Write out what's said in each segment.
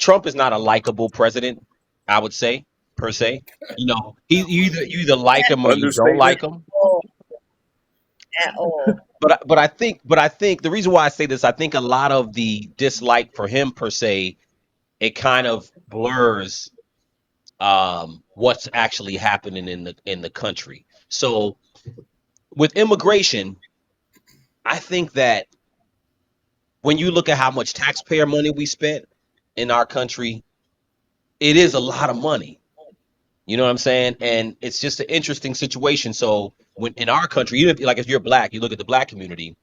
Trump is not a likable president, I would say, per se. You either like him or you don't Understatement. like him. Oh, at all. But I think the reason why I say this, I think a lot of the dislike for him per se, it kind of blurs what's actually happening in the country. So with immigration, I think that when you look at how much taxpayer money we spent in our country, it is a lot of money. You know what I'm saying? And it's just an interesting situation. So when in our country, even if you're black, you look at the black community,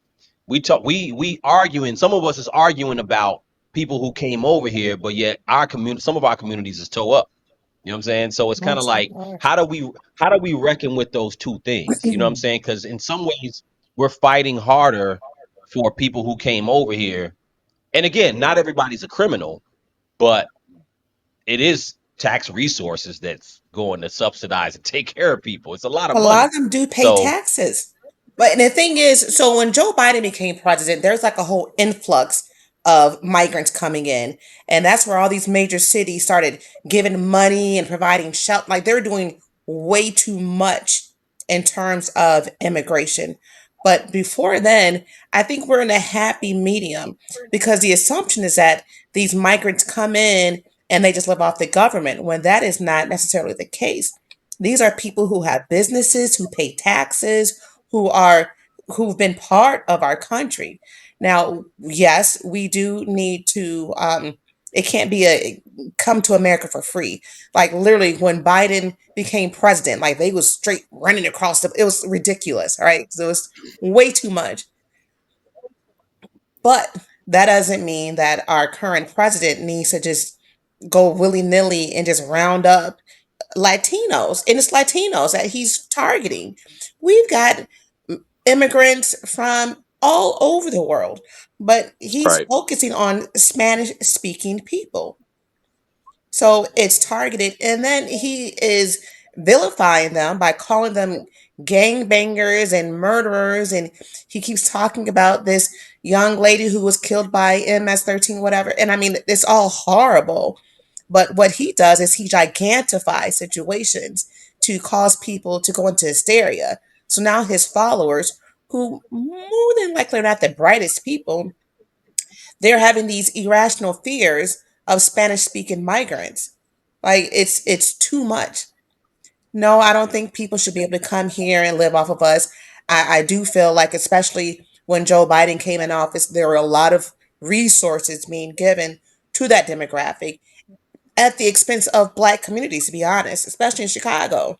we arguing, some of us is arguing about people who came over here, but yet our community, some of our communities is toe up. You know what I'm saying? So it's kind of Yes, they like are. how do we reckon with those two things? You know what I'm saying? Because in some ways we're fighting harder for people who came over here. And again, not everybody's a criminal, but it is tax resources that's going to subsidize and take care of people. It's a lot of A lot money. of them do pay So taxes. But the thing is, so when Joe Biden became president, there's like a whole influx of migrants coming in. And that's where all these major cities started giving money and providing shelter. Like they're doing way too much in terms of immigration. But before then, I think we're in a happy medium because the assumption is that these migrants come in and they just live off the government when that is not necessarily the case. These are people who have businesses, who pay taxes, who are who've been part of our country. Now, yes, we do need to it can't be a come to America for free. Like literally when Biden became president, like they was straight running across it was ridiculous, all right? So it was way too much. But that doesn't mean that our current president needs to just go willy-nilly and just round up Latinos, and it's Latinos that he's targeting. We've got immigrants from all over the world, but he's Right. focusing on Spanish speaking people. So it's targeted, and then he is vilifying them by calling them gangbangers and murderers. And he keeps talking about this young lady who was killed by MS-13, whatever. And I mean, it's all horrible. But what he does is he gigantifies situations to cause people to go into hysteria. So now his followers, who more than likely are not the brightest people, they're having these irrational fears of Spanish speaking migrants. Like it's too much. No, I don't think people should be able to come here and live off of us. I do feel like, especially when Joe Biden came in office, there were a lot of resources being given to that demographic at the expense of black communities, to be honest, especially in Chicago.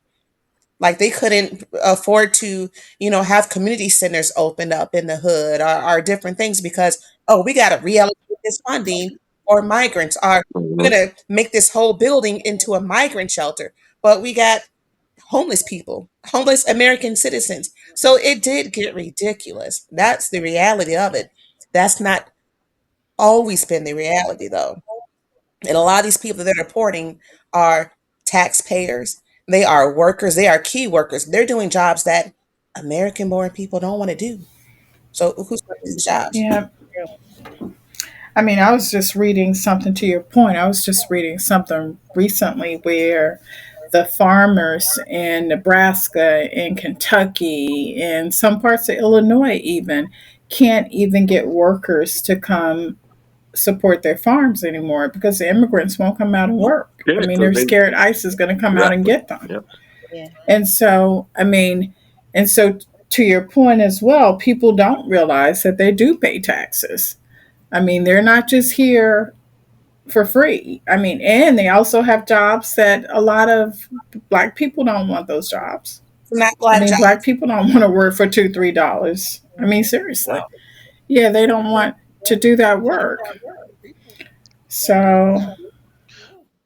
Like they couldn't afford to, have community centers opened up in the hood or different things because, oh, we got to reallocate this funding for migrants, or we're Mhm. going to make this whole building into a migrant shelter. But we got homeless people, homeless American citizens. So it did get ridiculous. That's the reality of it. That's not always been the reality, though. And a lot of these people that they're reporting are taxpayers. They are workers. They are key workers. They're doing jobs that American born people don't want to do. So who's going to do these jobs? Yeah. I mean, I was just reading something to your point. I was just reading something recently where the farmers in Nebraska and Kentucky and some parts of Illinois even can't even get workers to come support their farms anymore because the immigrants won't come out and work. Yeah, I mean, because they're they scared ICE is going to come out and exactly. get them. Yep. Yeah. And so, I mean, and so to your point as well, people don't realize that they do pay taxes. I mean, they're not just here for free. I mean, and they also have jobs that a lot of black people don't want those jobs. Not I black mean, jobs. black people don't want to work for $2, $3. I mean, seriously. Yeah, they don't want to do that work. So,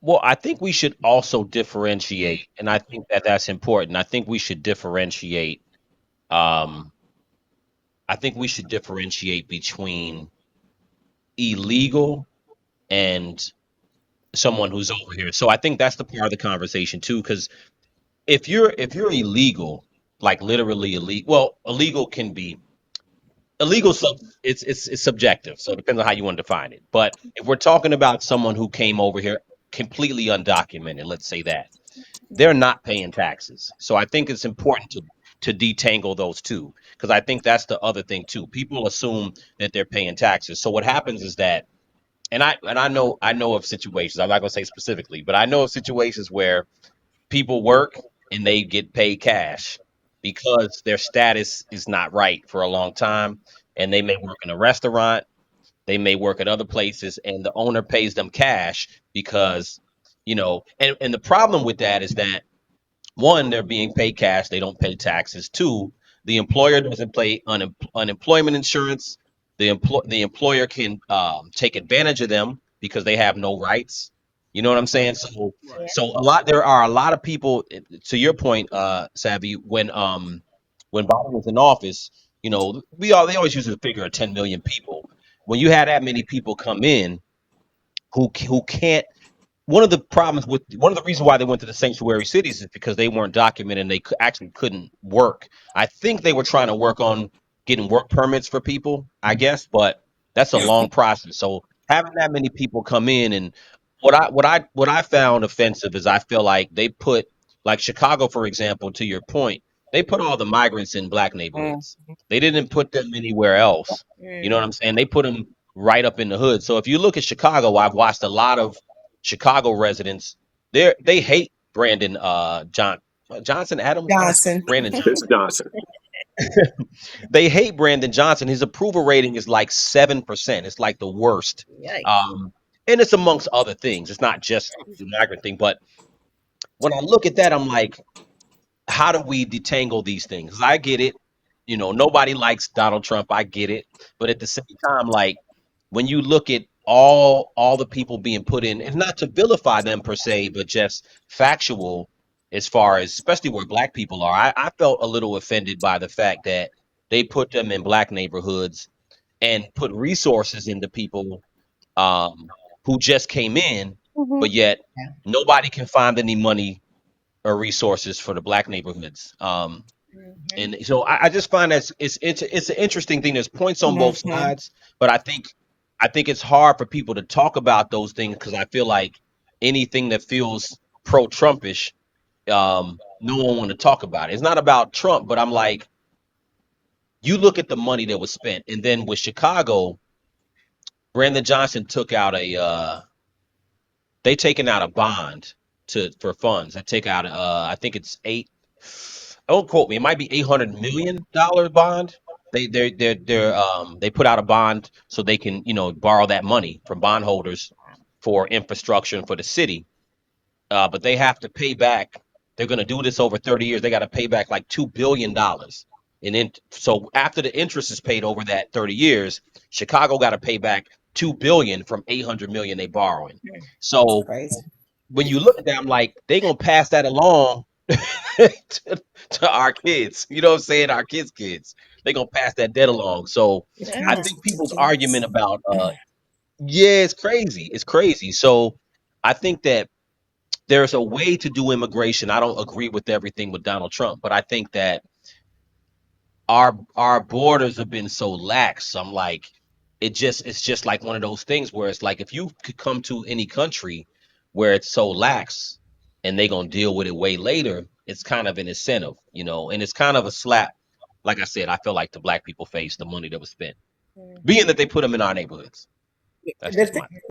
well, I think we should also differentiate, and I think that that's important. I think we should differentiate. Um, I think we should differentiate between illegal and someone who's over here. So I think that's the part of the conversation too, because if you're illegal, like literally illegal, well, illegal can be illegal sub it's subjective, so it depends on how you want to define it. But if we're talking about someone who came over here completely undocumented, let's say that, they're not paying taxes. So I think it's important to detangle those two, because I think that's the other thing too. People assume that they're paying taxes. So what happens is that, and I know of situations. I'm not going to say specifically, but I know of situations where people work and they get paid cash because their status is not right for a long time, and they may work in a restaurant, they may work at other places, and the owner pays them cash because, and the problem with that is that, one, they're being paid cash, they don't pay taxes. Two, the employer doesn't pay unemployment insurance. The employer can take advantage of them because they have no rights. You know what I'm saying? So Yeah. so there are a lot of people, to your point, Savvy, when Biden was in office, they always use the figure of 10 million people. When you had that many people come in who can't, one of the reasons why they went to the sanctuary cities is because they weren't documented, and they actually couldn't work. I think they were trying to work on getting work permits for people, I guess, but that's a long process. So having that many people come in, and what I found offensive is, I feel like they put, like Chicago, for example, to your point, they put all the migrants in black Mm, neighborhoods. They didn't put them anywhere else. You know what I'm Mm. saying? They put them right up in the hood. So if you look at Chicago, I've watched a lot of Chicago residents. They hate Brandon Johnson Adams. Johnson. Brandon Johnson. They hate Brandon Johnson. His approval rating is like 7%. It's like the worst. Yikes. Um, and it's amongst other things. It's not just the migrant thing. But when I look at that, I'm like, how do we detangle these things? I get it. Nobody likes Donald Trump. I get it. But at the same time, like, when you look at all the people being put in, and not to vilify them per se, but just factual, as far as especially where black people are, I felt a little offended by the fact that they put them in black neighborhoods and put resources into people who just came in, Hmm. but yet Yeah. nobody can find any money or resources for the black neighborhoods. Mhm. And so I just find that it's an interesting thing. There's points on both Hmm. sides, but I think it's hard for people to talk about those things, because I feel like anything that feels pro-Trumpish, no one want to talk about it. It's not about Trump, but I'm like, you look at the money that was spent, and then with Chicago, Brandon Johnson took out they taken out a bond for funds. They take out I think it's eight. Don't quote me. It might be $800 million bond. They put out a bond so they can borrow that money from bondholders for infrastructure and for the city. But they have to pay back. They're going to do this over 30 years. They got to pay back like $2 billion. And then, so after the interest is paid over that 30 years, Chicago got to pay back 2 billion from 800 million they borrowing. Mm. So Crazy. when you look at that, I'm like, they gonna pass that along to our kids. You know what I'm saying? Our kids. They gonna pass that debt along. So It's Yeah. I kind of think people's argument ridiculous. about yeah, it's crazy. It's crazy. So I think that there's a way to do immigration. I don't agree with everything with Donald Trump, but I think that our borders have been so lax. So I'm like, it's just like one of those things where it's like, if you could come to any country where it's so lax and they gonna deal with it way later, it's kind of an incentive, and it's kind of a slap. Like I said, I feel like the black people face the money that was spent, Mhm. being that they put them in our neighborhoods. That's The just thing, my thing.